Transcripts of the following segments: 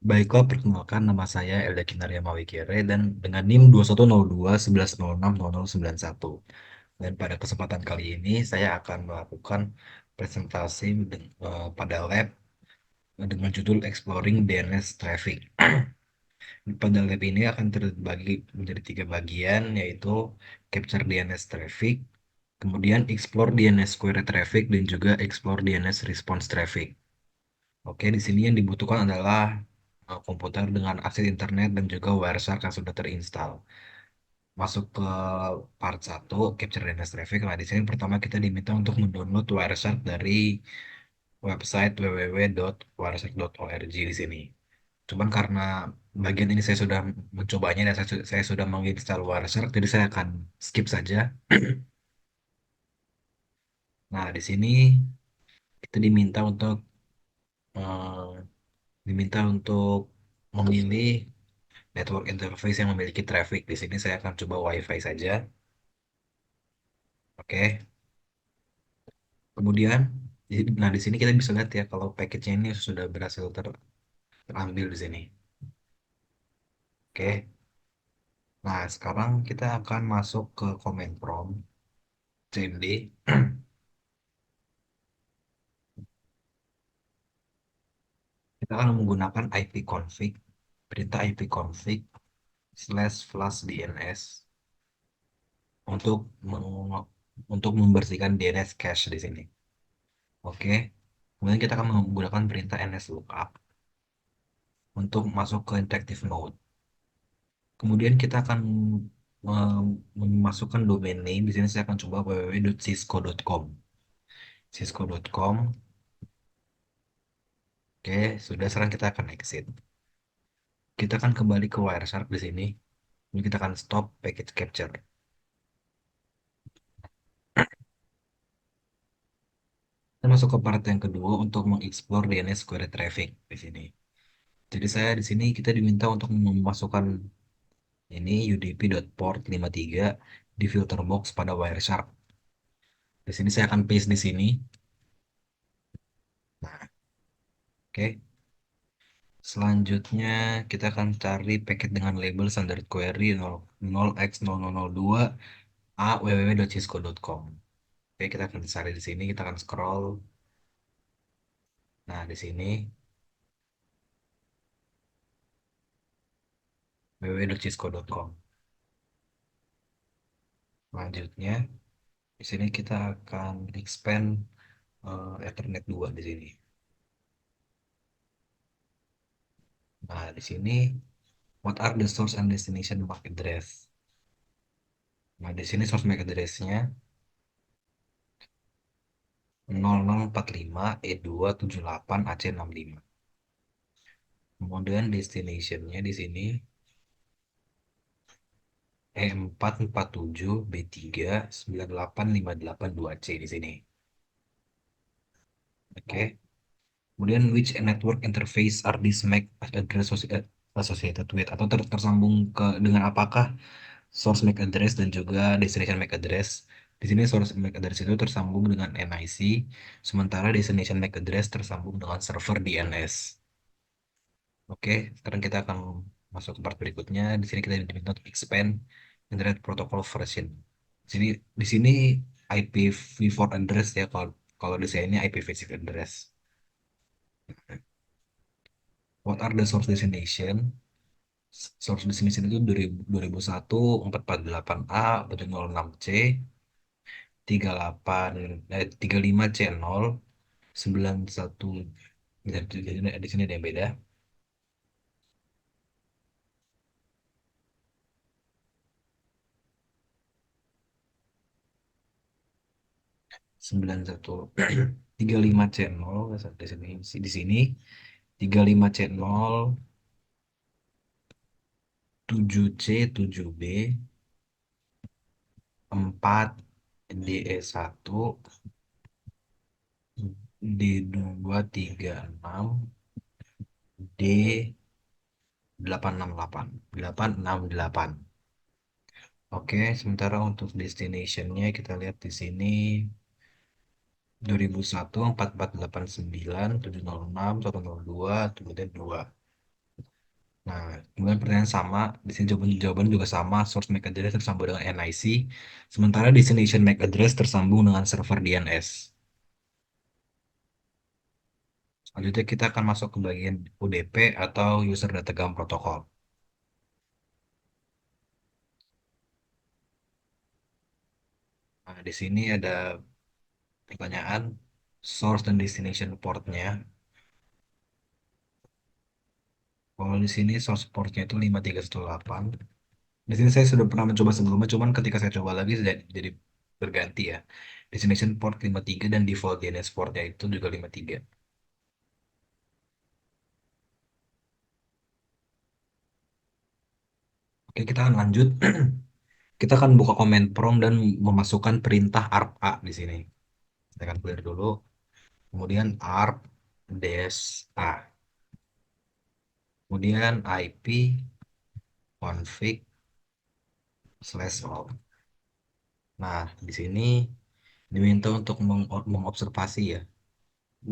Baiklah, perkenalkan nama saya Elda Kinaria Mawikere dan dengan NIM 2102 11060091. Dan pada kesempatan kali ini saya akan melakukan presentasi pada lab dengan judul Exploring DNS Traffic. Pada lab ini akan terbagi menjadi tiga bagian, yaitu Capture DNS Traffic, kemudian Explore DNS Query Traffic, dan juga Explore DNS Response Traffic. Oke, di sini yang dibutuhkan adalah komputer dengan akses internet dan juga Wireshark yang sudah terinstal. Masuk ke part satu Capture DNS Traffic. Nah, di sini pertama kita diminta untuk mendownload Wireshark dari website www.wireshark.org di sini. Cuman karena bagian ini saya sudah mencobanya dan saya sudah menginstal Wireshark, jadi saya akan skip saja. Nah, di sini kita eh, diminta untuk memilih network interface yang memiliki traffic. Di sini saya akan coba WiFi saja. Oke. Kemudian, nah di sini kita bisa lihat ya kalau package ini sudah berhasil terambil di sini. Oke. Nah, sekarang kita akan masuk ke command prompt cmd. Kita akan menggunakan ipconfig, perintah ipconfig slash flush DNS untuk untuk membersihkan DNS cache di sini. Oke. Kemudian kita akan menggunakan perintah nslookup untuk masuk ke interactive mode. Kemudian kita akan memasukkan domain name. Di sini saya akan coba www.cisco.com. Cisco.com. Oke, sudah sekarang kita akan exit. Kita akan kembali ke Wireshark di sini. Ini kita akan stop package capture. Kita masuk ke part yang kedua untuk mengeksplor DNS query traffic di sini. Jadi saya di sini kita diminta untuk memasukkan ini udp.port 53 di filter box pada Wireshark. Di sini saya akan paste di sini. Nah, oke. Selanjutnya kita akan cari paket dengan label standard query 0x0002 a www.cisco.com. Oke, kita akan cari di sini, kita akan scroll. Nah, di sini www.cisco.com. Selanjutnya, di sini kita akan expand Ethernet 2 di sini. Nah, di sini what are the source and destination MAC address? Nah, di sini source MAC address-nya 0045 E278 AC65. Kemudian destination-nya di sini E447 B3 98582C di sini. Oke. Kemudian which network interface are these MAC address associated with, atau tersambung ke dengan apakah source MAC address dan juga destination MAC address. Di sini source MAC address itu tersambung dengan NIC, sementara destination MAC address tersambung dengan server DNS. Oke, sekarang kita akan masuk ke part berikutnya. Di sini kita diminta untuk expand Internet Protocol version. Sini di sini IPv4 address ya, kalau kalau di saya ini IPv6 address. What are the source destination? Source destination itu 2001 448A 106C 35C0 91. Di sini ada yang beda. 91 35C0 di sini 35C0 7C 7B 4 DE1 D236 D868 Oke, sementara untuk destinationnya kita lihat di sini 2001 4489 706 102 kemudian 2. Nah, kemudian pertanyaan sama, di sini jawaban juga sama, source MAC address tersambung dengan NIC, sementara destination MAC address tersambung dengan server DNS. Selanjutnya kita akan masuk ke bagian UDP atau User Datagram Protocol. Nah, di sini ada pertanyaan source dan destination portnya. Kalau di sini source portnya itu 5318. Di sini saya sudah pernah mencoba sebelumnya, cuman ketika saya coba lagi jadi berganti ya. Destination port 53 dan default DNS portnya itu juga 53. Oke, kita akan lanjut. Kita akan buka command prompt dan memasukkan perintah arp-a di sini. Kita akan clear dulu. Kemudian arp des a. Kemudian IP config slash all. Nah, di sini diminta untuk mengobservasi ya.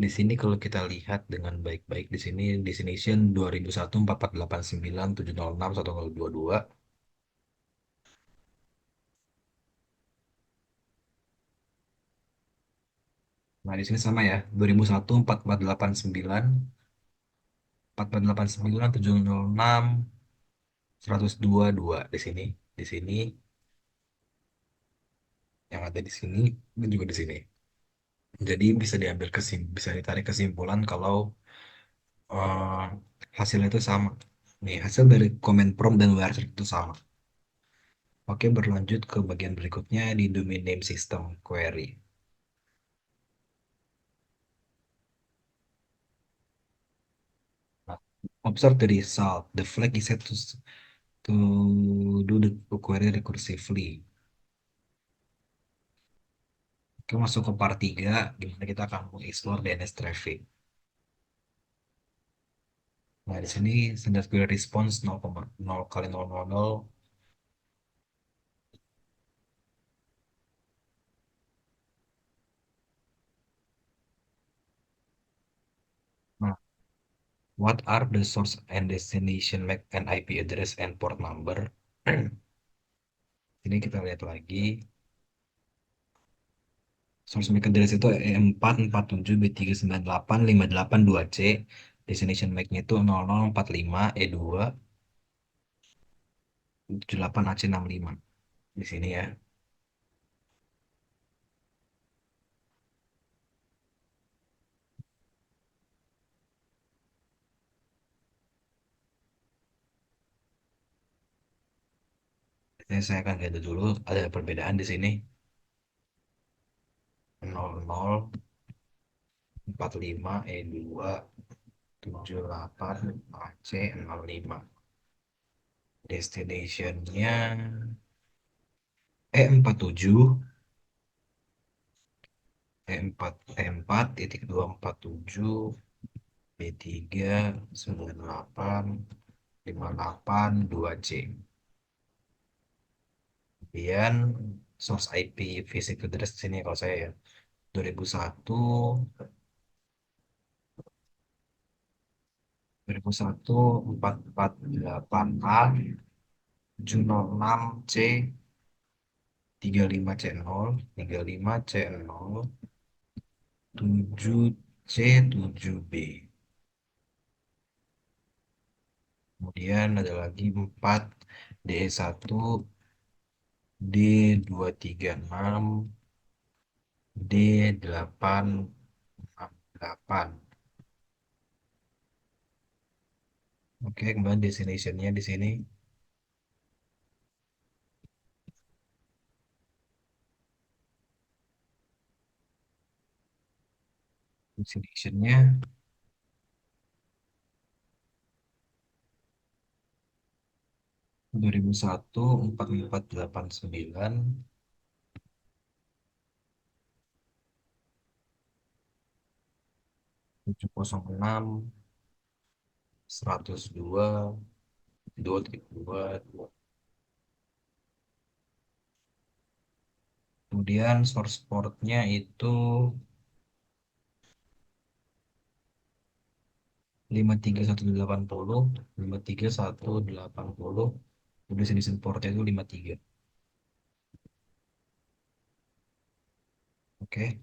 Di sini kalau kita lihat dengan baik-baik di sini destination 2001 4489 706 1022. Nah, di sini sama ya. 2001 4489 4489 706 122 di sini. Di sini yang ada di sini dan juga di sini. Jadi bisa ditarik kesimpulan kalau eh, hasilnya itu sama. Nih, hasil dari comment prompt dan wire itu sama. Oke, berlanjut ke bagian berikutnya di domain name system query. Nah, observe the result. The flag is set to do the query recursively. Oke, masuk ke part 3, di mana kita akan mengeksplor DNS traffic. Nah, di sini standard query response 0,0 kali 0,00. Nah, what are the source and destination MAC and IP address and port number? Ini kita lihat lagi. Source MAC address itu E447B3985852C. Destination MAC-nya itu 0045E278AC65. Di sini ya. Ini saya akan lihat dulu ada perbedaan di sini. 0045E278AC65. Destination-nya E47 E4 B3985852C. Kemudian source IP physical address sini kalau saya ya 2001 2001 448A 706C 35C0 35C0 7C7B. Kemudian ada lagi 4 DE1 D236 D868. Oke, kemudian destination-nya di sini. Destination-nya 2001 4489 706 102 232. Kemudian source portnya itu 53180, 53180, udah destination portnya itu 53. Oke.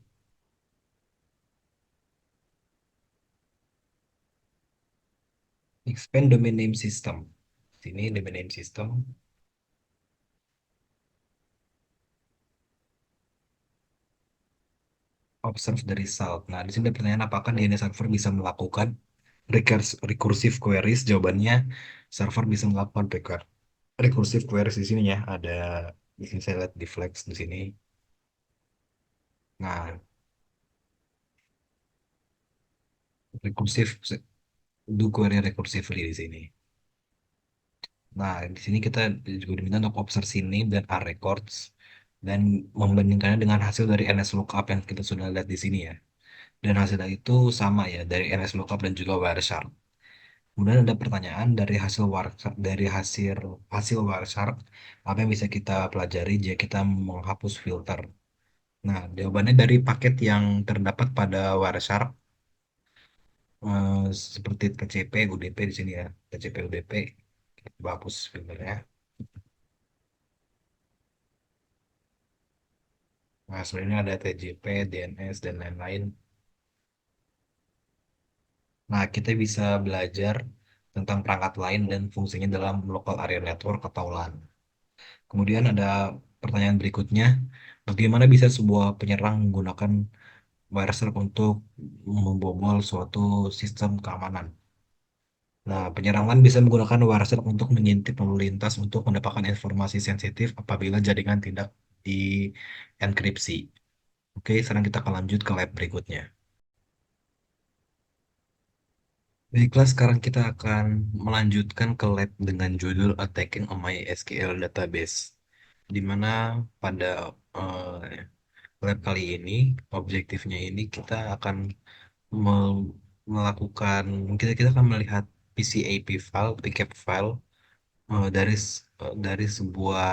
Expand domain name system. Sini domain name system. Observe the result. Nah, di sini ada pertanyaan apakah DNS server bisa melakukan recursive queries? Jawabannya, server bisa melakukan recursive queries di sini ya. Ada di sini saya lihat di flex di sini. Nah, recursive do query recursively di sini. Nah, di sini kita juga diminta untuk observasi name dan R records dan membandingkannya dengan hasil dari NSLOOKUP yang kita sudah lihat di sini ya. Dan hasilnya itu sama ya dari NSLOOKUP dan juga Wireshark. Kemudian ada pertanyaan dari hasil hasil Wireshark, apa yang bisa kita pelajari jika kita menghapus filter? Nah, jawabannya dari paket yang terdapat pada Wireshark seperti TCP, UDP di sini ya, TCP, UDP, kita hapus filternya. Nah, sebenarnya ada TCP, DNS, dan lain-lain. Nah, kita bisa belajar tentang perangkat lain dan fungsinya dalam local area network atau LAN. Kemudian ada pertanyaan berikutnya, bagaimana bisa sebuah penyerang menggunakan Wireshark untuk membobol suatu sistem keamanan? Nah, penyerang LAN bisa menggunakan Wireshark untuk mengintip lalu lintas untuk mendapatkan informasi sensitif apabila jaringan tidak dienkripsi. Oke, sekarang kita akan lanjut ke lab berikutnya. Baiklah, sekarang kita akan melanjutkan ke lab dengan judul Attacking a MySQL Database, di mana pada lab kali ini, objektifnya ini kita akan melakukan, kita akan melihat PCAP file, PCAP file dari sebuah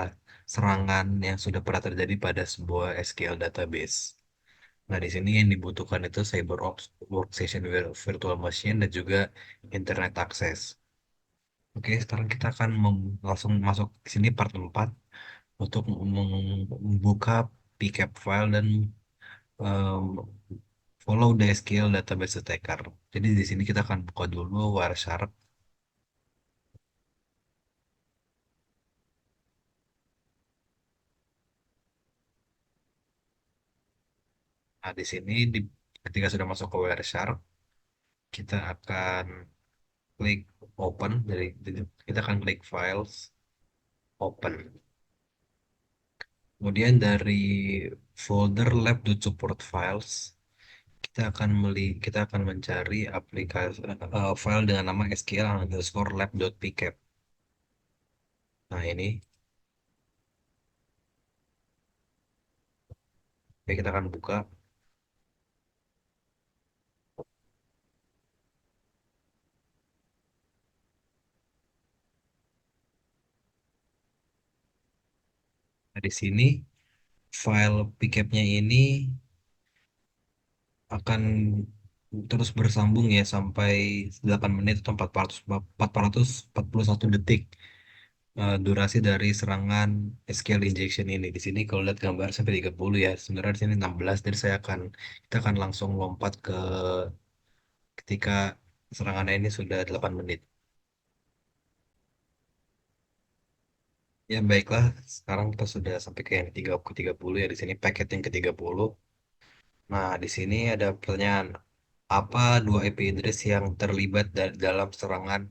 serangan yang sudah pernah terjadi pada sebuah SQL database. Nah, di sini yang dibutuhkan itu CyberOps Workstation Virtual Machine dan juga Internet Access. Oke, sekarang kita akan langsung masuk ke sini part 4 untuk membuka pcap file dan em, follow the SQL database attacker. Jadi di sini kita akan buka dulu Wireshark. Nah, di sini ketika sudah masuk ke Wireshark, kita akan klik open kita akan klik files, open. Kemudian dari folder lab.support files, kita akan mencari aplikasi file dengan nama SQL underscore lab.pcap. Nah, ini oke, kita akan buka. Nah, di sini file pcap-nya ini akan terus bersambung ya sampai 8 menit atau 441 detik durasi dari serangan SQL injection ini. Di sini kalau lihat gambar sampai 30 ya. Sebenarnya di sini 16, jadi kita akan langsung lompat ke ketika serangannya ini sudah 8 menit. Ya baiklah, sekarang kita sudah sampai ke yang ke 30 ya, di sini paket yang ke 30. Nah, di sini ada pertanyaan, apa dua IP address yang terlibat dalam serangan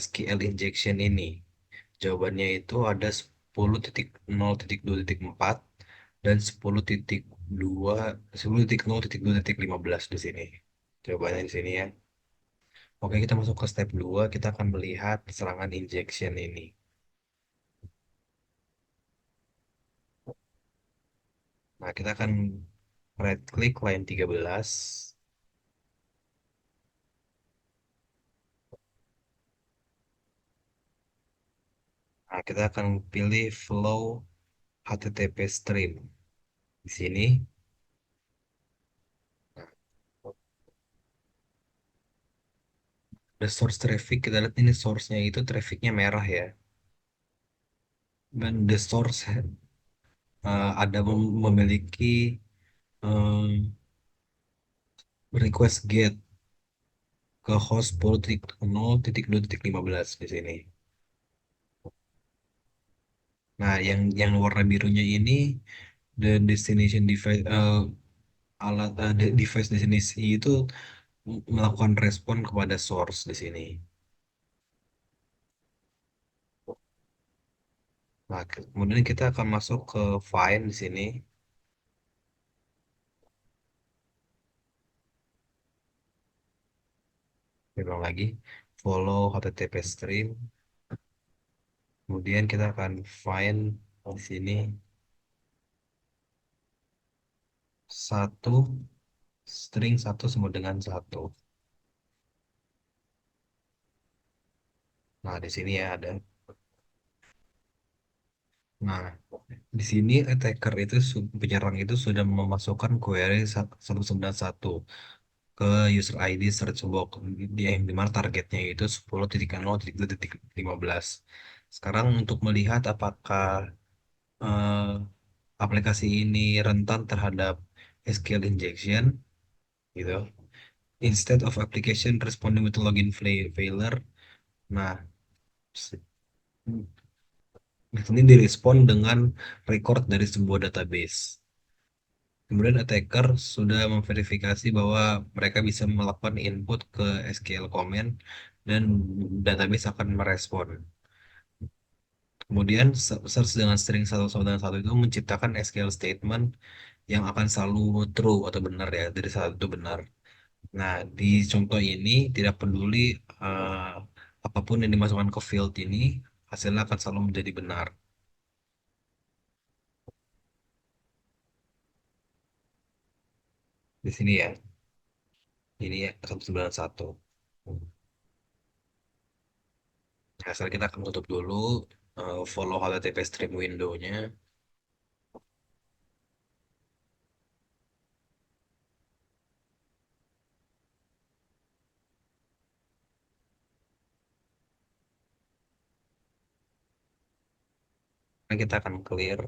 SQL injection ini? Jawabannya itu ada 10.0.2.4 dan 10.0.2.15 di sini. Jawabannya di sini ya. Oke, kita masuk ke step 2. Kita akan melihat serangan injection ini. Nah, kita akan right click line 13. Nah, kita akan pilih flow HTTP stream. Di sini, The source traffic, kita lihat ini source-nya itu trafficnya merah ya. Dan the source ada memiliki um, request get ke host 10.0.2.15 di sini. Nah, yang warna birunya ini the destination device, device destination itu melakukan respon kepada source di sini. Nah, kemudian kita akan masuk ke find di sini. Ulang lagi, follow HTTP stream. Kemudian kita akan find di sini satu string satu sama dengan satu. Nah, di sini ya ada. Nah, di sini attacker itu penyerang itu sudah memasukkan query 191 ke user ID search box yang dimana targetnya itu 10.0.2.15. Sekarang untuk melihat apakah eh, aplikasi ini rentan terhadap SQL injection gitu. Instead of application responding with login failure, nah di sini direspon dengan record dari sebuah database. Kemudian attacker sudah memverifikasi bahwa mereka bisa melakukan input ke SQL command dan database akan merespon. Kemudian search dengan string satu sama dengan satu itu menciptakan SQL statement yang akan selalu true atau benar ya, dari satu itu benar. Nah, di contoh ini tidak peduli eh, apapun yang dimasukkan ke field ini, hasilnya akan selalu menjadi benar. Di sini ya, ini ya 191. Nah, sekarang kita akan tutup dulu, follow HTTP stream window-nya. Nah, kita akan clear.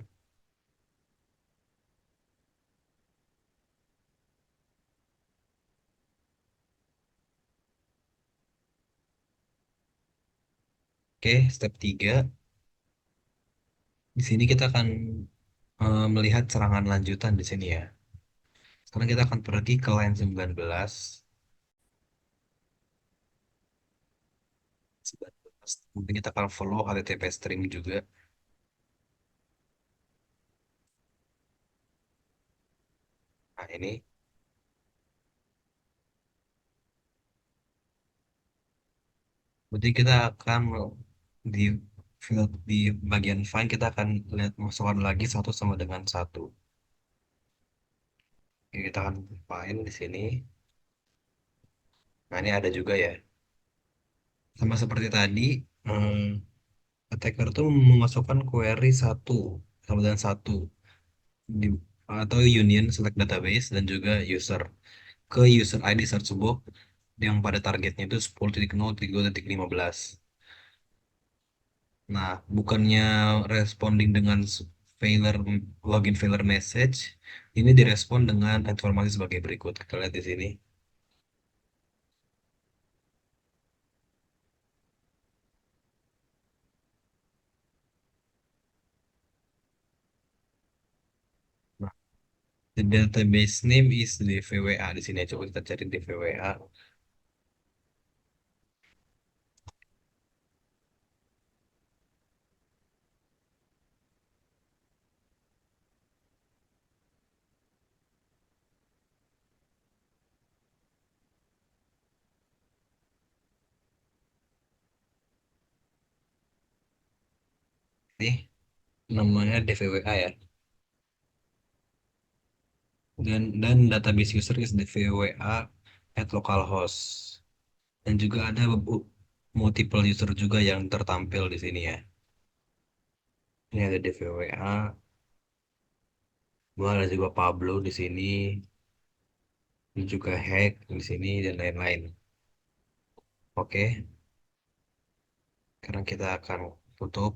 Oke, step 3. Di sini kita akan melihat serangan lanjutan di sini ya. Sekarang kita akan pergi ke line 19. 19. Kemudian kita akan follow HTTP stream juga. Nah, ini. Berarti kita akan di field di bagian find kita akan lihat masukkan lagi satu sama dengan satu. Oke, kita akan find di sini. Nah, ini ada juga ya. Sama seperti tadi, attacker tuh memasukkan query satu sama dengan satu di, atau union select database dan juga user ke user ID search box yang pada targetnya itu 10.0.2.15. Nah, bukannya responding dengan failure login failure message, ini direspon dengan informasi sebagai berikut. Kita lihat di sini. Nah, the database name is DVWA di sini. Coba kita cari DVWA. Nih, namanya DVWA ya. Dan database user is DVWA at localhost. Dan juga ada multiple user juga yang tertampil di sini ya. Ini ada DVWA, gua ada juga Pablo di sini, ini juga hack di sini dan lain-lain. Oke, sekarang kita akan tutup.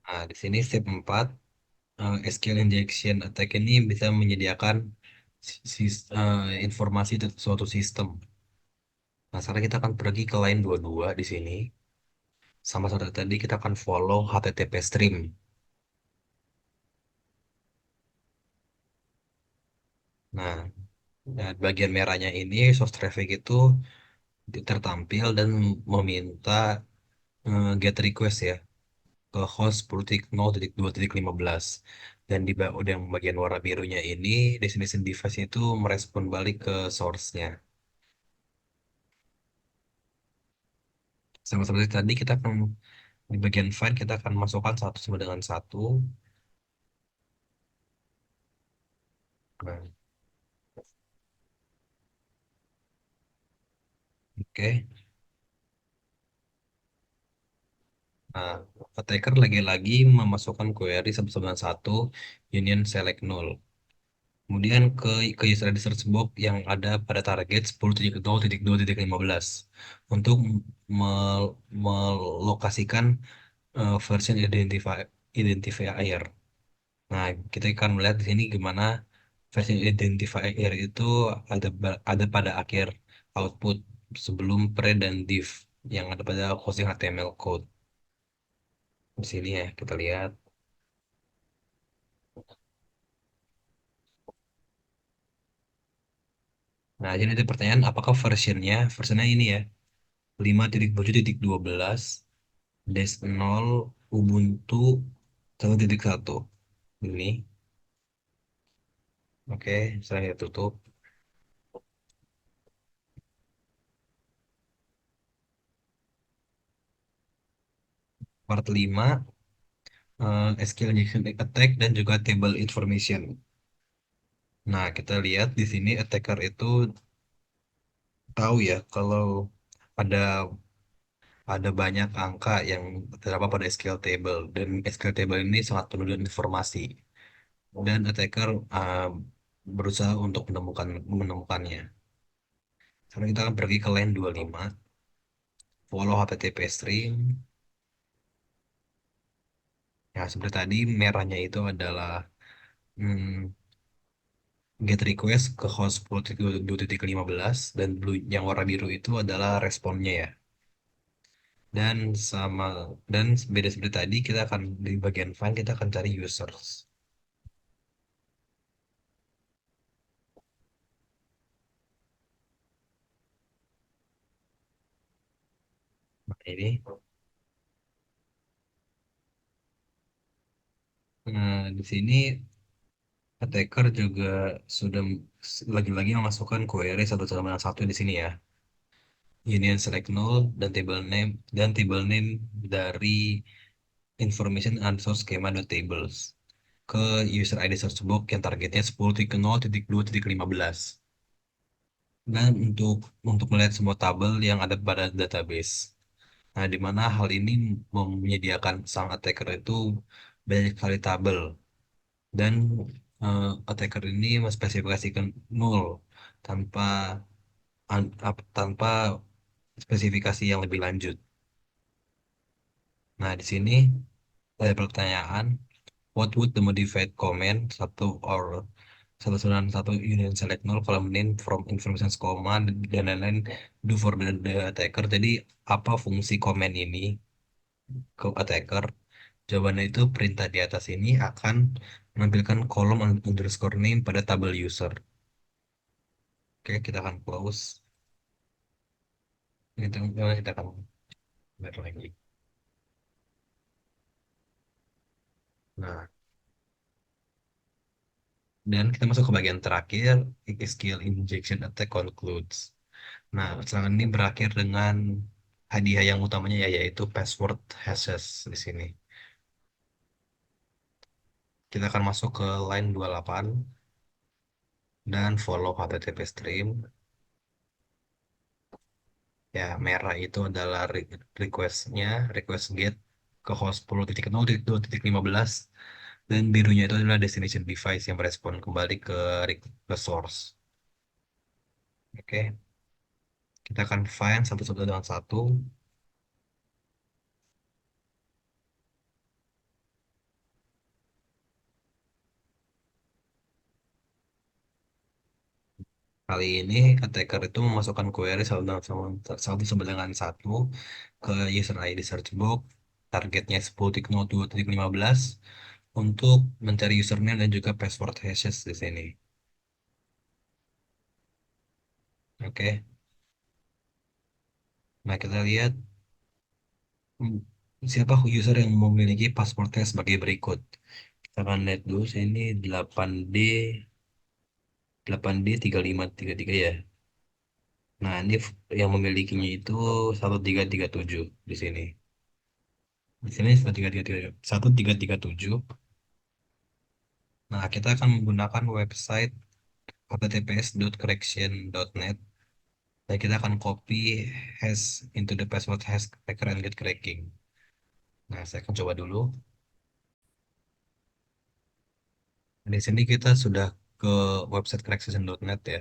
Nah, di sini step 4, SQL injection attack ini bisa menyediakan informasi dari suatu sistem. Nah, sekarang kita akan pergi ke line 22 di sini. Sama seperti tadi, kita akan follow HTTP stream. Nah, bagian merahnya ini source traffic itu tertampil dan meminta get request ya ke host 10.0.2.15. Dan yang bagian warna birunya ini destination device itu merespon balik ke source-nya. Sama seperti tadi, kita akan di bagian file kita akan masukkan satu sama dengan satu. Nah, oke. Nah, attacker lagi-lagi memasukkan query satu sama dengan satu union select null. Kemudian ke user ID search box yang ada pada target 10.0.2.15 untuk melokasikan version identifier. Nah, kita akan melihat di sini gimana version identifier itu ada pada akhir output sebelum pre dan div yang ada pada hosting HTML code. Di sini ya kita lihat. Nah, jadi ada pertanyaan apakah versionnya ini ya 5.7.12 dash 0 Ubuntu 1.1 ini. Oke, saya tutup. Part 5, SQL injection attack dan juga table information. Nah, kita lihat di sini attacker itu tahu ya kalau ada ada banyak angka yang terdapat pada SQL table dan SQL table ini sangat penuh dengan informasi dan attacker berusaha untuk menemukannya. Sekarang kita akan pergi ke line 25, follow HTTP stream. Ya, seperti tadi merahnya itu adalah hmm, get request ke host 10.2.15 dan blue yang warna biru itu adalah responnya ya. Dan sama dan beda seperti tadi kita akan di bagian file kita akan cari users. Nah, ini di sini attacker juga sudah lagi-lagi memasukkan query satu sama satu di sini ya. Union select null dan table name dari information answer schema.tables ke user ID search box yang targetnya 10.0.2.15. Dan untuk melihat semua tabel yang ada pada database. Nah, di mana hal ini menyediakan sang attacker itu banyak kali tabel dan attacker ini menspesifikasikan null tanpa tanpa spesifikasi yang lebih lanjut. Nah, di sini ada pertanyaan, what would the modified comment satu or satu sembilan satu union select null column name from information comma dan lain-lain do for the attacker. Jadi apa fungsi komen ini ke attacker? Jawabannya itu perintah di atas ini akan menampilkan kolom underscore name pada tabel user. Oke, kita akan close. Kita akan lihat lagi. Nah, dan kita masuk ke bagian terakhir, SQL injection attack concludes. Nah, serangan ini berakhir dengan hadiah yang utamanya yaitu password hashes di sini. Kita akan masuk ke line 28 dan follow HTTP stream. Ya, merah itu adalah request get. ke host 10.0.2.15, dan birunya itu adalah destination device yang merespon kembali ke source. Oke, kita akan find satu-satu dengan satu. Kali ini attacker itu memasukkan query satu ke user ID search box, targetnya 10.02.15 untuk mencari username dan juga password hashes di sini. Oke, nah kita lihat hmm, siapa user yang memiliki passwordnya sebagai berikut. Kita akan lihat dulu sini 8D 3533 ya. Nah, ini yang memilikinya itu 1337 di sini. Di sini 1337. Nah, kita akan menggunakan website https.correction.net, dan kita akan copy hash into the password hash cracker and get cracking. Nah, saya akan coba dulu. Di sini kita sudah ke website correction.net ya.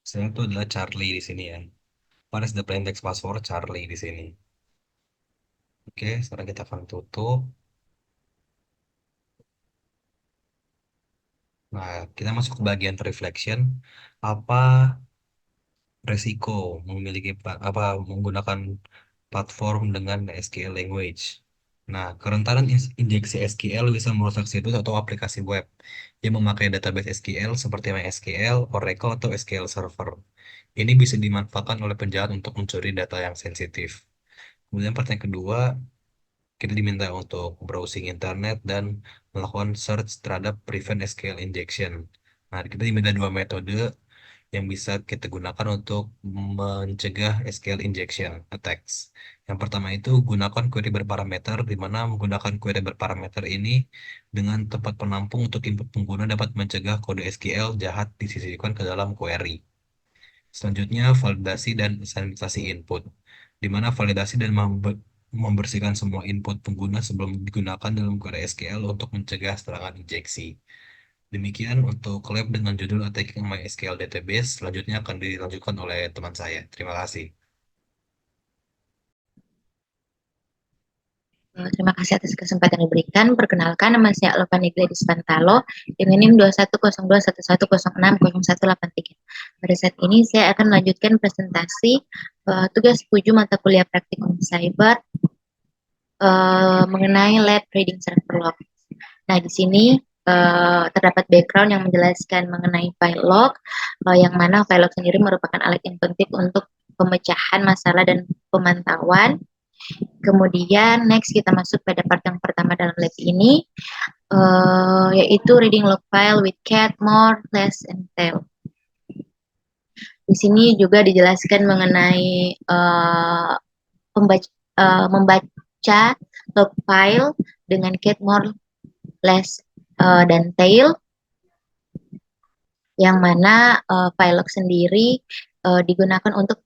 Saya itu adalah Charlie di sini ya. What is the plain text password Charlie di sini? Oke, sekarang kita akan tutup. Nah, kita masuk ke bagian reflection. Apa resiko menggunakan platform dengan SQL language? Nah, kerentanan injeksi SQL bisa merusak situs atau aplikasi web yang memakai database SQL seperti MySQL, Oracle, atau SQL Server. Ini bisa dimanfaatkan oleh penjahat untuk mencuri data yang sensitif. Kemudian pertanyaan kedua, kita diminta untuk browsing internet dan melakukan search terhadap prevent SQL injection. Nah, kita diminta dua metode yang bisa kita gunakan untuk mencegah SQL injection attacks. Yang pertama itu gunakan query berparameter, di mana menggunakan query berparameter ini dengan tempat penampung untuk input pengguna dapat mencegah kode SQL jahat disisipkan ke dalam query. Selanjutnya, validasi dan sanitasi input, di mana validasi dan membersihkan semua input pengguna sebelum digunakan dalam query SQL untuk mencegah serangan injeksi. Demikian untuk lab dengan judul Attacking MySQL Database. Selanjutnya akan dilanjutkan oleh teman saya. Terima kasih. Terima kasih atas kesempatan yang diberikan. Perkenalkan, nama saya Alvani Gladys Pantalo dengan NIM 210211606183. Pada saat ini saya akan melanjutkan presentasi tugas 7 mata kuliah praktikum cyber mengenai lab reading server log. Nah, di sini terdapat background yang menjelaskan mengenai file log, yang mana file log sendiri merupakan alat yang penting untuk pemecahan masalah dan pemantauan. Kemudian next kita masuk pada part yang pertama dalam lab ini, yaitu reading log file with cat, more, less, and tail. Di sini juga dijelaskan mengenai membaca log file dengan cat, more, less, dan tail, yang mana file log sendiri digunakan untuk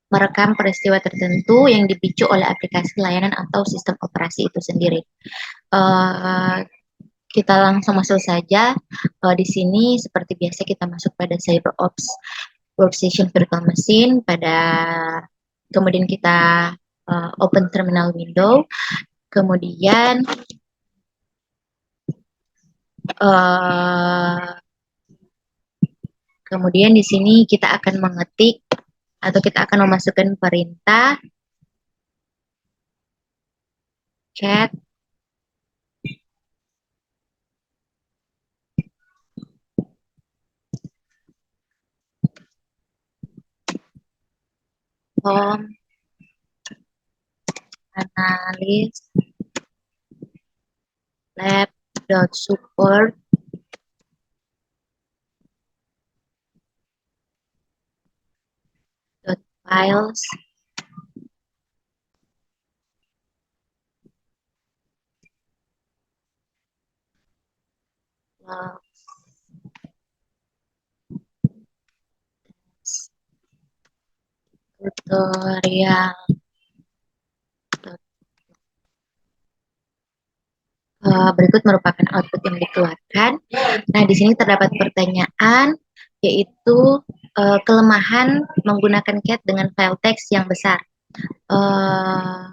merekam peristiwa tertentu yang dipicu oleh aplikasi layanan atau sistem operasi itu sendiri. Kita langsung masuk saja. Di sini seperti biasa kita masuk pada CyberOps Workstation Virtual Machine. Kemudian kita open terminal window. Kemudian di sini kita akan mengetik atau kita akan memasukkan perintah cat home analyst lab.support files, log, tutorial. Berikut merupakan output yang dikeluarkan. Nah, di sini terdapat pertanyaan, yaitu kelemahan menggunakan cat dengan file teks yang besar. Uh,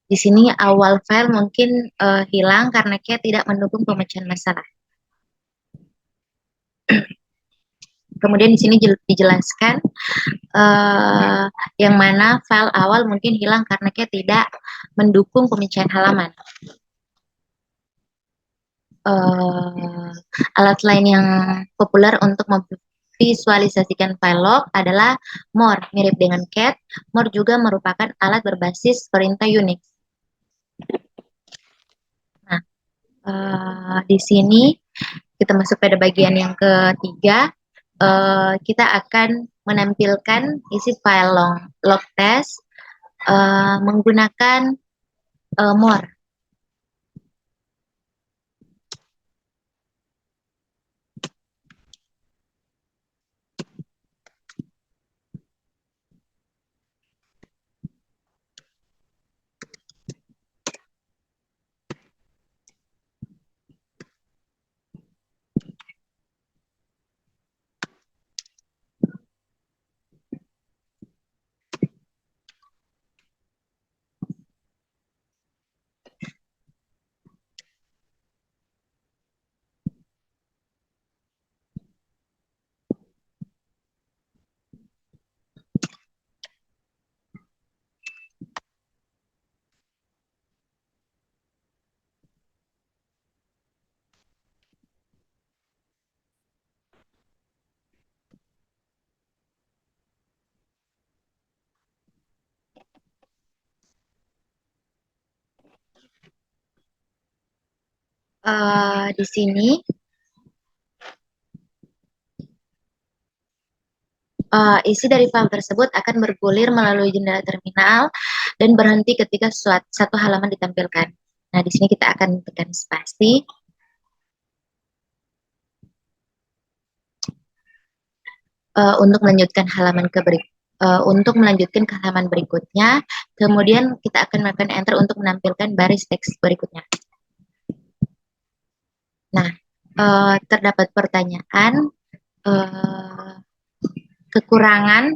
di sini awal file mungkin hilang karena cat tidak mendukung pemecahan masalah. Kemudian di sini dijelaskan yang mana file awal mungkin hilang karena cat tidak mendukung pemecahan halaman. Alat lain yang populer untuk memvisualisasikan file log adalah more. Mirip dengan cat, more juga merupakan alat berbasis perintah Unix. Nah, di sini kita masuk pada bagian yang ketiga. Kita akan menampilkan isi file log test menggunakan more. Di sini isi dari file tersebut akan bergulir melalui jendela terminal dan berhenti ketika satu halaman ditampilkan. Nah, di sini kita akan tekan spasi untuk melanjutkan untuk melanjutkan ke halaman berikutnya. Kemudian kita akan melakukan enter untuk menampilkan baris teks berikutnya. Nah, terdapat pertanyaan kekurangan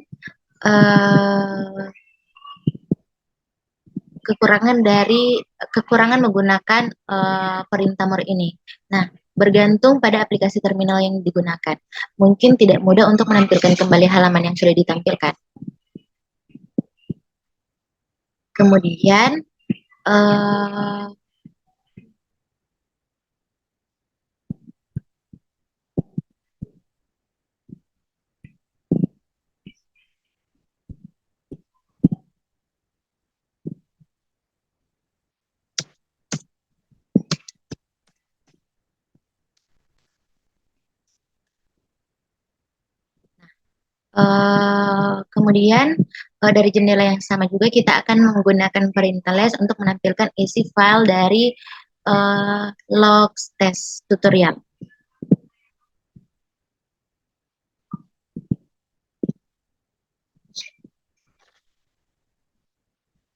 kekurangan menggunakan perintah more ini. Nah, bergantung pada aplikasi terminal yang digunakan. Mungkin tidak mudah untuk menampilkan kembali halaman yang sudah ditampilkan. Kemudian kemudian dari jendela yang sama juga kita akan menggunakan perintah less untuk menampilkan isi file dari logs test tutorial.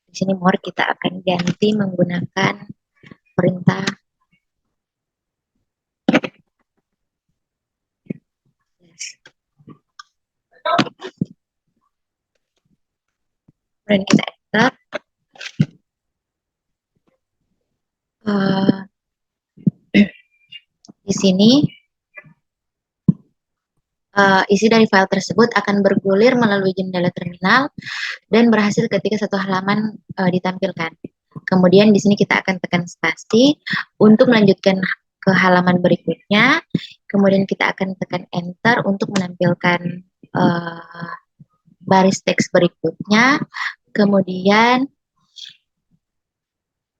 Di sini more kita akan ganti menggunakan perintah less. Kemudian kita enter. Di sini isi dari file tersebut akan bergulir melalui jendela terminal dan berhasil ketika satu halaman ditampilkan. Kemudian di sini kita akan tekan spasi untuk melanjutkan ke halaman berikutnya. Kemudian kita akan tekan enter untuk menampilkan baris teks berikutnya. Kemudian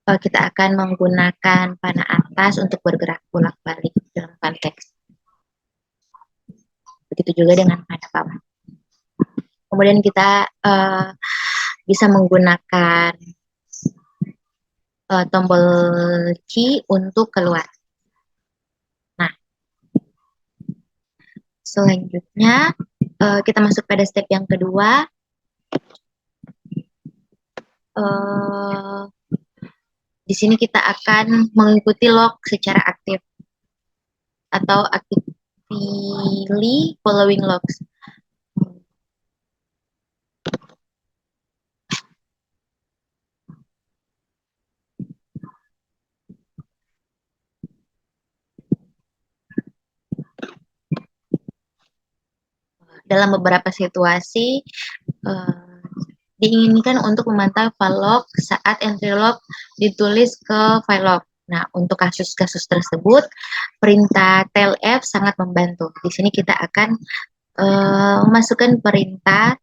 kita akan menggunakan panah atas untuk bergerak bolak-balik dalam file teks. Begitu juga dengan panah bawah. Kemudian kita bisa menggunakan tombol key untuk keluar. Nah, selanjutnya kita masuk pada step yang kedua. Uh, di sini kita akan mengikuti log secara aktif atau actively following logs. Dalam beberapa situasi, uh, diinginkan untuk memantau file log saat entry log ditulis ke file log. Nah, untuk kasus-kasus tersebut, perintah tailf sangat membantu. Di sini kita akan memasukkan perintah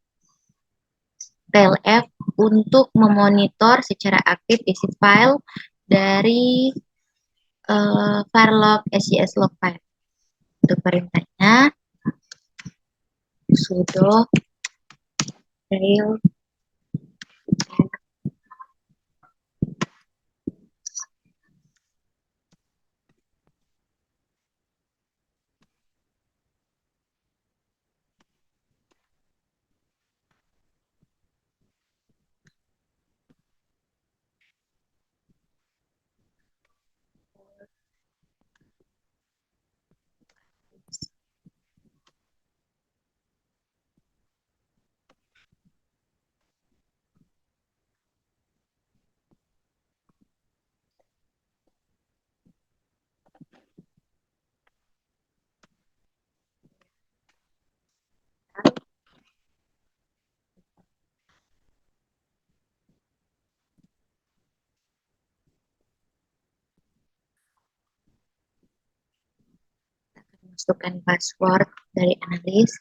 tailf untuk memonitor secara aktif isi file dari file log SJS log file. Untuk perintahnya sudo tail. Masukkan password dari analis.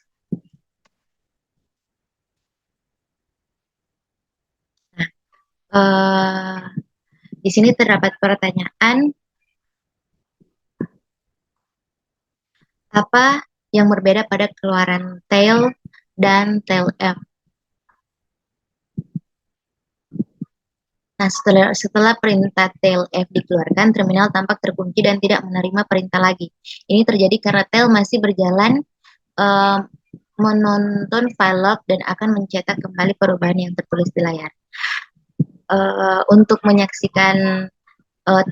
Nah, di sini terdapat pertanyaan apa yang berbeda pada keluaran tail dan tailf. Nah, setelah perintah tailf dikeluarkan, terminal tampak terkunci dan tidak menerima perintah lagi. Ini terjadi karena tail masih berjalan uh, menonton file log dan akan mencetak kembali perubahan yang tertulis di layar. Untuk menyaksikan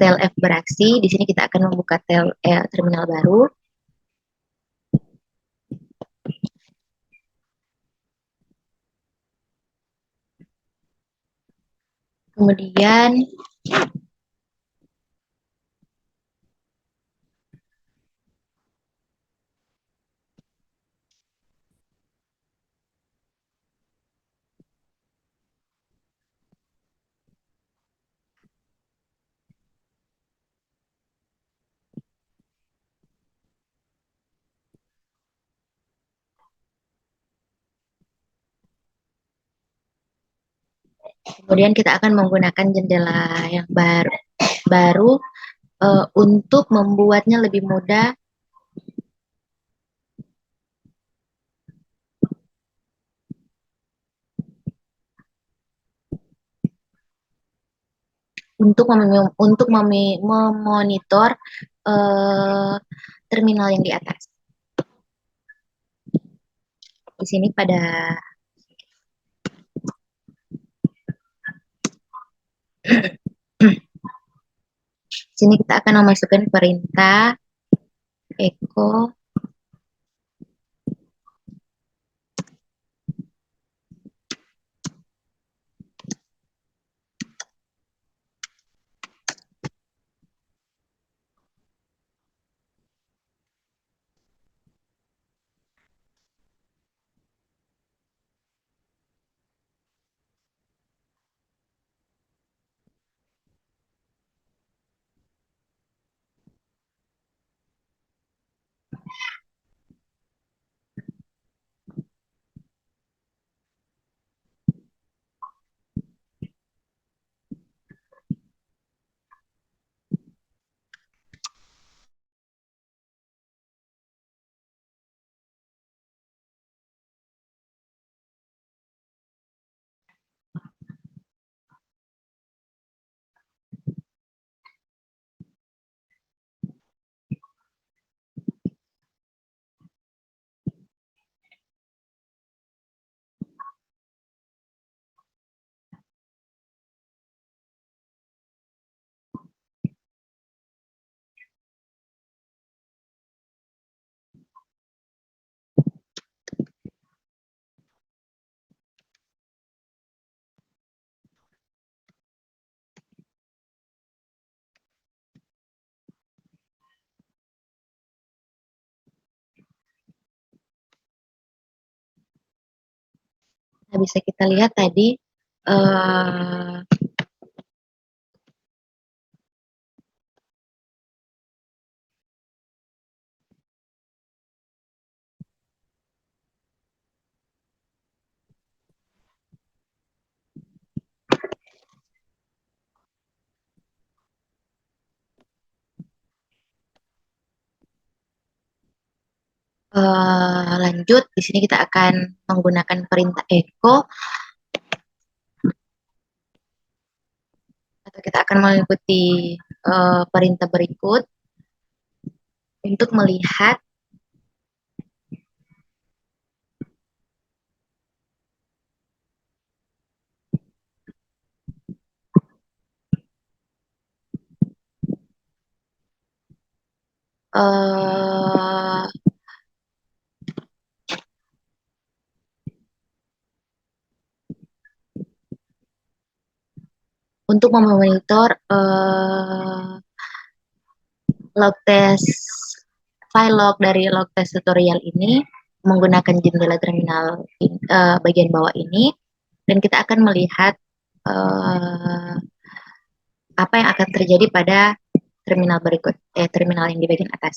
tailf beraksi, di sini kita akan membuka terminal baru. Kemudian kemudian kita akan menggunakan jendela yang baru untuk membuatnya lebih mudah untuk memonitor terminal yang di atas. Di sini pada sini kita akan memasukkan perintah echo Nah, bisa kita lihat tadi uh, lanjut. Di sini kita akan menggunakan perintah echo atau kita akan mengikuti perintah berikut untuk melihat uh, untuk memonitor log test file log dari log test tutorial ini menggunakan jendela terminal bagian bawah ini, dan kita akan melihat uh, apa yang akan terjadi pada terminal berikut, terminal yang di bagian atas.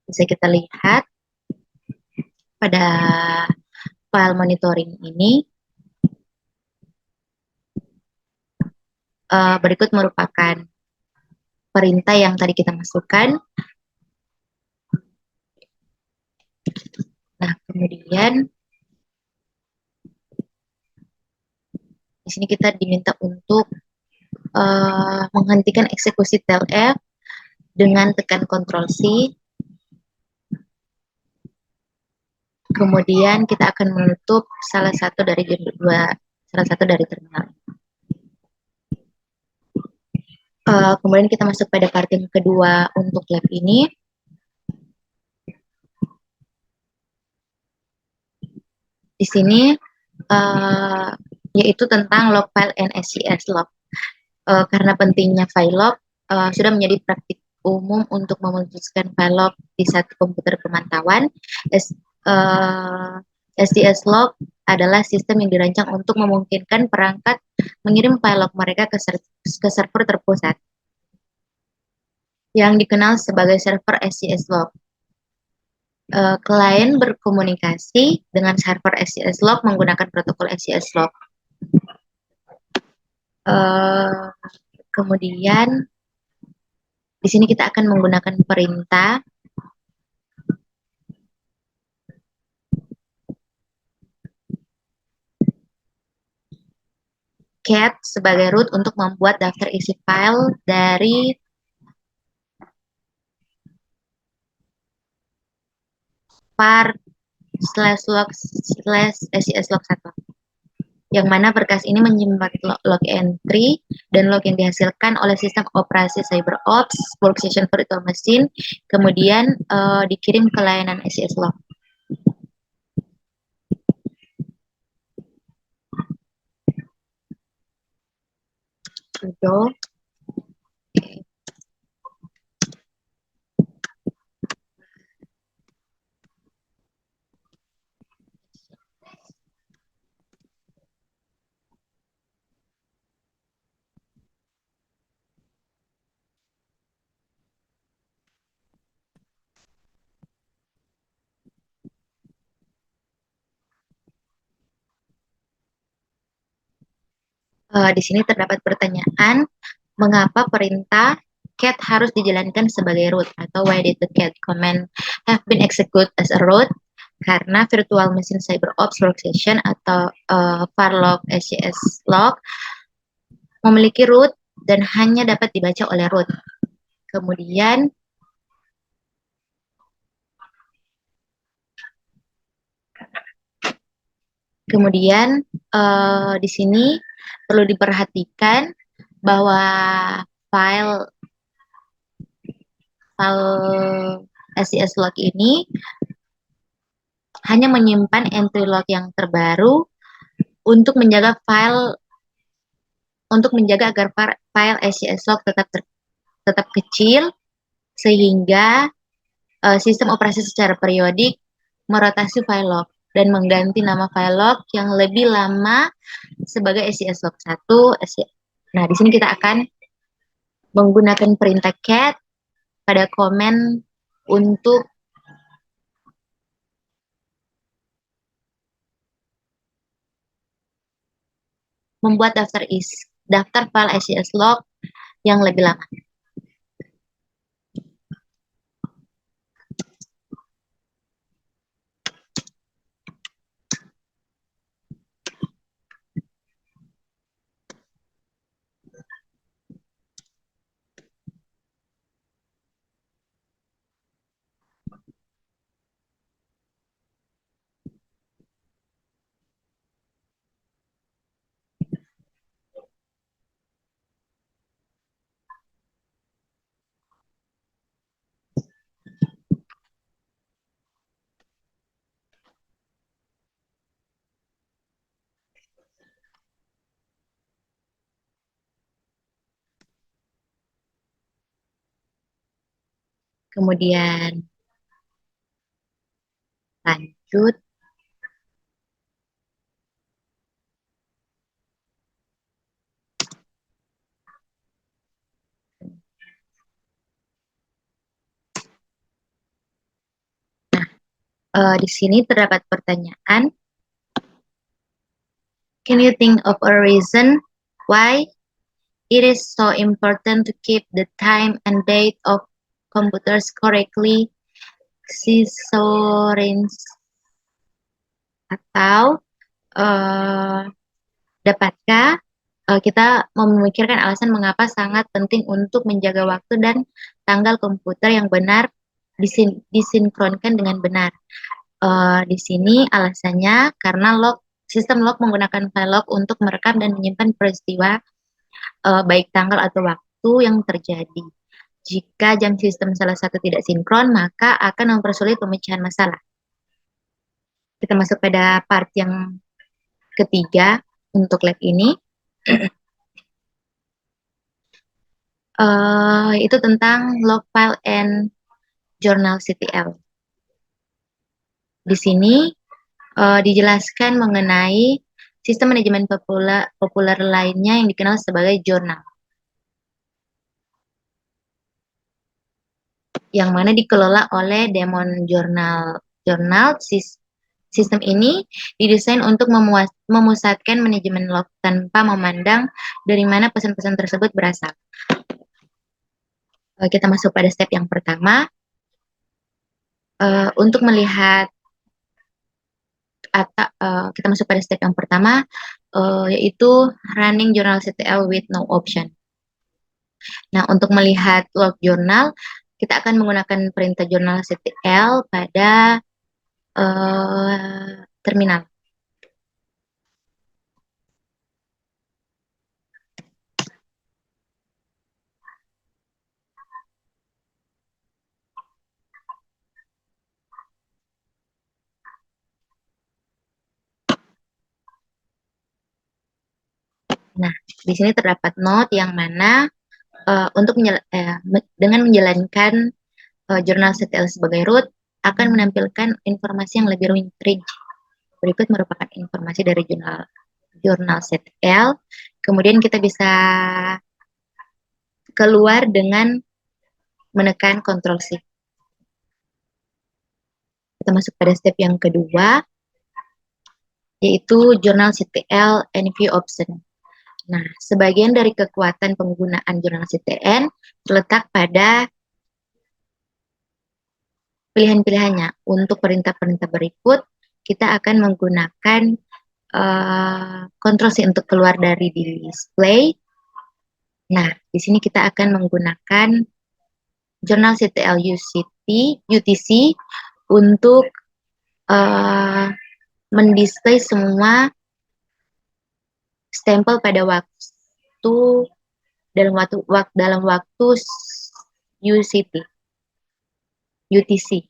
Bisa kita lihat pada file monitoring ini, berikut merupakan perintah yang tadi kita masukkan. Nah, kemudian di sini kita diminta untuk menghentikan eksekusi TLF dengan tekan Ctrl C. Kemudian kita akan menutup salah satu dari terminal. Kemudian kita masuk pada part yang kedua untuk lab ini. Di sini yaitu tentang log file and SCS log. Karena pentingnya file log, sudah menjadi praktik umum untuk memutuskan file log di satu komputer pemantauan. SCS log adalah sistem yang dirancang untuk memungkinkan perangkat mengirim file log mereka ke server terpusat yang dikenal sebagai server SCS log. Klien berkomunikasi dengan server SCS log menggunakan protokol SCS log. Kemudian di sini kita akan menggunakan perintah cat sebagai root untuk membuat daftar isi file dari var/log/scs-log1, yang mana berkas ini menyimpan log entry dan log yang dihasilkan oleh sistem operasi CyberOps workstation virtual machine, kemudian dikirim ke layanan SCS log. Sudo di sini terdapat pertanyaan, mengapa perintah cat harus dijalankan sebagai root, atau why did the cat command have been executed as a root? Karena virtual machine CyberOps workstation atau var/log SCS log memiliki root dan hanya dapat dibaca oleh root. Kemudian di sini perlu diperhatikan bahwa file SCS log ini hanya menyimpan entry log yang terbaru untuk menjaga agar file SCS log tetap kecil, sehingga sistem operasi secara periodik merotasi file log. dan mengganti nama file log yang lebih lama sebagai SES log 1. Nah, di sini kita akan menggunakan perintah cat pada komen untuk membuat daftar file SES log yang lebih lama. Kemudian lanjut. Di sini terdapat pertanyaan. Can you think of a reason why it is so important to keep the time and date of computers correctly? Cisorins atau uh, dapatkah kita memikirkan alasan mengapa sangat penting untuk menjaga waktu dan tanggal komputer yang benar disinkronkan dengan benar. Di sini alasannya karena sistem log menggunakan file log untuk merekam dan menyimpan peristiwa baik tanggal atau waktu yang terjadi. Jika jam sistem salah satu tidak sinkron, maka akan mempersulit pemecahan masalah. Kita masuk pada part yang ketiga untuk lab ini. Itu tentang log file and journal CTL. Di sini dijelaskan mengenai sistem manajemen populer lainnya yang dikenal sebagai jurnal, yang mana dikelola oleh Daemon Journal. Sistem ini didesain untuk memusatkan manajemen log tanpa memandang dari mana pesan-pesan tersebut berasal. Kita masuk pada step yang pertama. Untuk melihat kita masuk pada step yang pertama, yaitu running journal CTL with no option. Nah, untuk melihat log jurnal, kita akan menggunakan perintah jurnal CTL pada terminal. Nah, di sini terdapat note yang mana dengan menjalankan jurnal CTL sebagai root akan menampilkan informasi yang lebih rinci. Berikut merupakan informasi dari jurnal CTL. Kemudian kita bisa keluar dengan menekan Ctrl+C. Kita masuk pada step yang kedua, yaitu jurnal CTL and view option. Nah, sebagian dari kekuatan penggunaan jurnal CTN terletak pada pilihan-pilihannya. Untuk perintah-perintah berikut, kita akan menggunakan Ctrl+C untuk keluar dari display. Nah, di sini kita akan menggunakan jurnal CTL UTC untuk mendisplay semua stempel pada waktu dalam waktu UTC.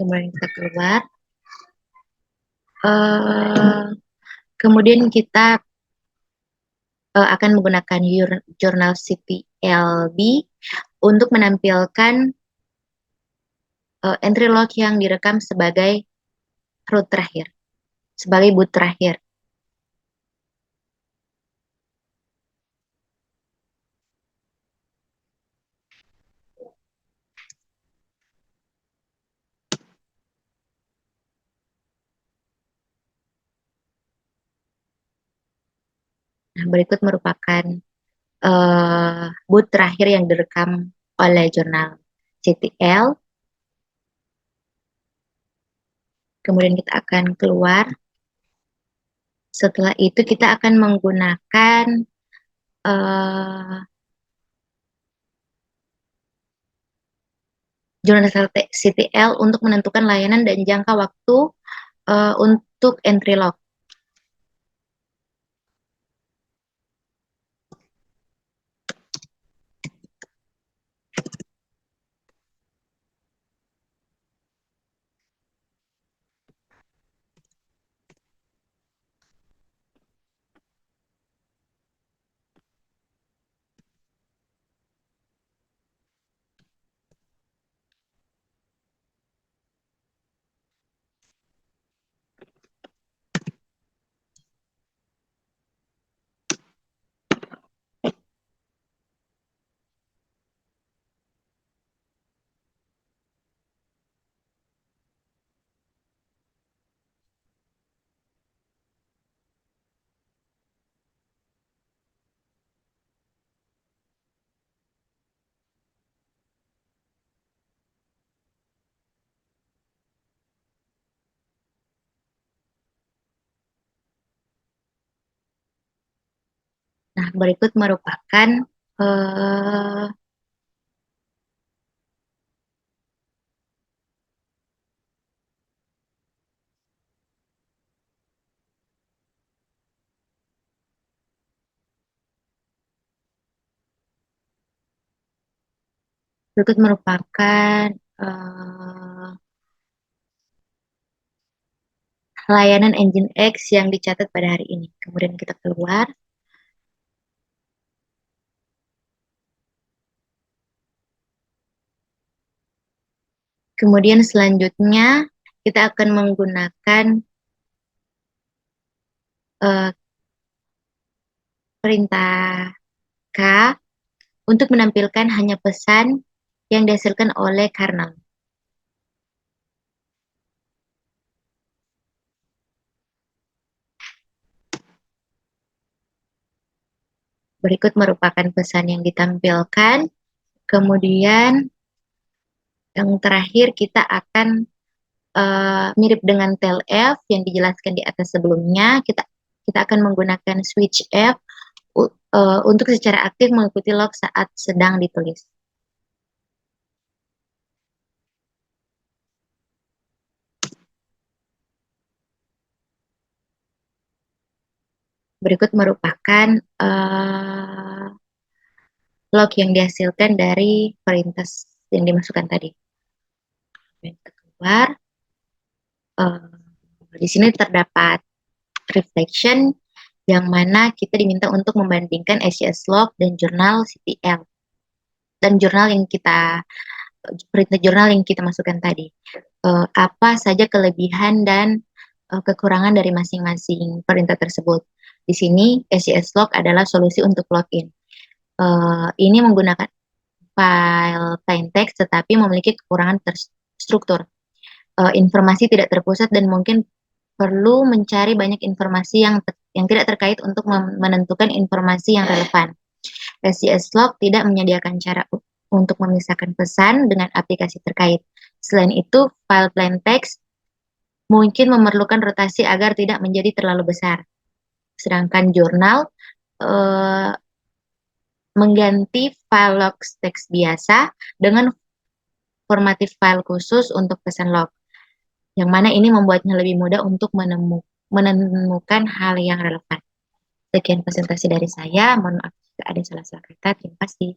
kemudian kita keluar. Uh, Kemudian kita akan menggunakan Journal CTLB untuk menampilkan entry log yang direkam sebagai root terakhir, sebagai boot terakhir. Nah, berikut merupakan boot terakhir yang direkam oleh jurnal CTL. Kemudian kita akan keluar. Setelah itu kita akan menggunakan jurnal CTL untuk menentukan layanan dan jangka waktu untuk entry log. Nah, berikut merupakan uh, berikut merupakan layanan Nginx yang dicatat pada hari ini. Kemudian kita keluar. Kemudian selanjutnya kita akan menggunakan perintah K untuk menampilkan hanya pesan yang dihasilkan oleh kernel. Berikut merupakan pesan yang ditampilkan. Kemudian yang terakhir kita akan mirip dengan telf yang dijelaskan di atas sebelumnya. Kita akan menggunakan switch F untuk secara aktif mengikuti log saat sedang ditulis. Berikut merupakan log yang dihasilkan dari perintah yang dimasukkan tadi. Kita keluar. Di sini terdapat reflection yang mana kita diminta untuk membandingkan SCS log dan jurnal CTL dan jurnal yang kita perintah jurnal yang kita masukkan tadi. Apa saja kelebihan dan kekurangan dari masing-masing perintah tersebut. Di sini SCS log adalah solusi untuk login. Ini menggunakan file plain text tetapi memiliki kekurangan terstruktur. Informasi tidak terpusat dan mungkin perlu mencari banyak informasi yang tidak terkait untuk menentukan informasi yang relevan. SCS log tidak menyediakan cara untuk memisahkan pesan dengan aplikasi terkait. Selain itu, file plain text mungkin memerlukan rotasi agar tidak menjadi terlalu besar. Sedangkan jurnal mengganti file log teks biasa dengan formatif file khusus untuk pesan log, yang mana ini membuatnya lebih mudah untuk menemukan hal yang relevan. Sekian presentasi dari saya, mohon maaf jika ada salah-salah kata, terima kasih.